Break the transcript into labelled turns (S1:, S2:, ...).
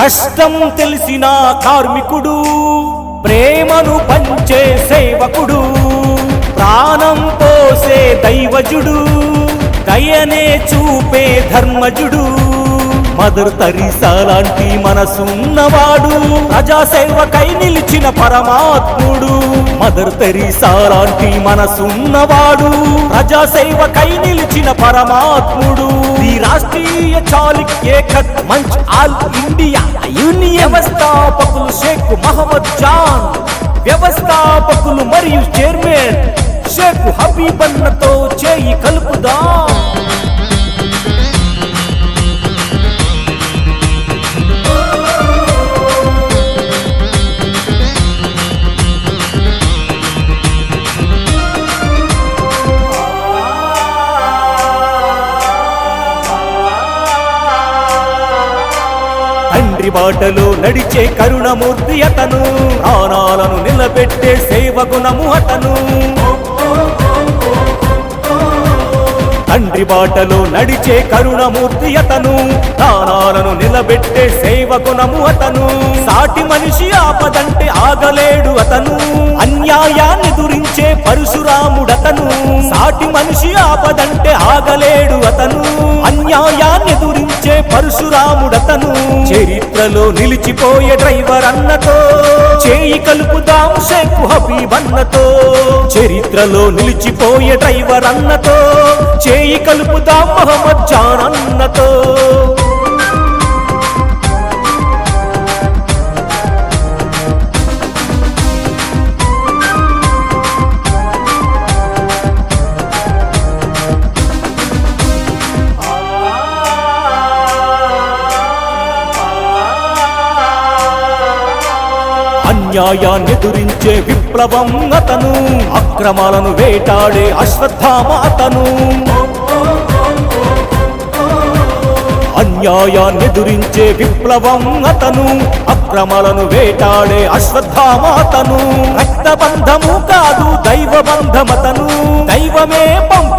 S1: కష్టం తెలిసిన కార్మికుడు, ప్రేమను పంచే సేవకుడు, ప్రాణం పోసే దైవజుడు, దయనే చూపే ధర్మజుడు, మదర్ తెరీసా లాంటి మనసున్నవాడు, ప్రజాసేవకై నిలిచిన పరమాత్ముడు. మదర్ తెరీసా లాంటి మనసున్నవాడు, ప్రజాసేవకై నిలిచిన పరమాత్ముడు. ఈ రాష్ట్రీయ చాళుక్య కట్ మంచ్ ఆల్ ఇండియా యూనియన్ వ్యవస్థాపకులు షేక్ మహమ్మద్ జాన్, వ్యవస్థాపకులు మరియు చైర్మన్ షేక్ హబీబన్నతో చేయి కలుపుదాం. తండ్రి బాటలో నడిచే కరుణమూర్తి అతను, ప్రాణాలను నిలబెట్టే సేవగుణము అతను. తండ్రి బాటలో నడిచే కరుణమూర్తి అతను, ప్రాణాలను నిలబెట్టే సేవగుణము అతను. సాటి మనిషి ఆపదంటే ఆగలేడు అతను, అన్యాయాన్ని దురించే పరశురాముడతను. సాటి మనిషి ఆపదంటే ఆగలేడు అతను, అన్యాయాన్ని దురించే పరశురాముడతను. చరిత్రలో నిలిచిపోయే డ్రైవర్ అన్నతో చేయి కలుపుదాం షేక్ హబీబన్నతో. చరిత్రలో నిలిచిపోయే డ్రైవర్ అన్నతో చేయి కలుపుదాం మహమ్మద్ జాన్ అన్నతో. అన్యాయాన్ని ఎదురించే విప్లవం అతను, అక్రమాలను వేటాడే అశ్వత్థామ అతను. అన్యాయాన్ని ఎదురించే విప్లవం అతను, అక్రమాలను వేటాడే అశ్వత్థామ అతను. రక్తబంధము కాదు దైవ బంధమతను, దైవమే పంపి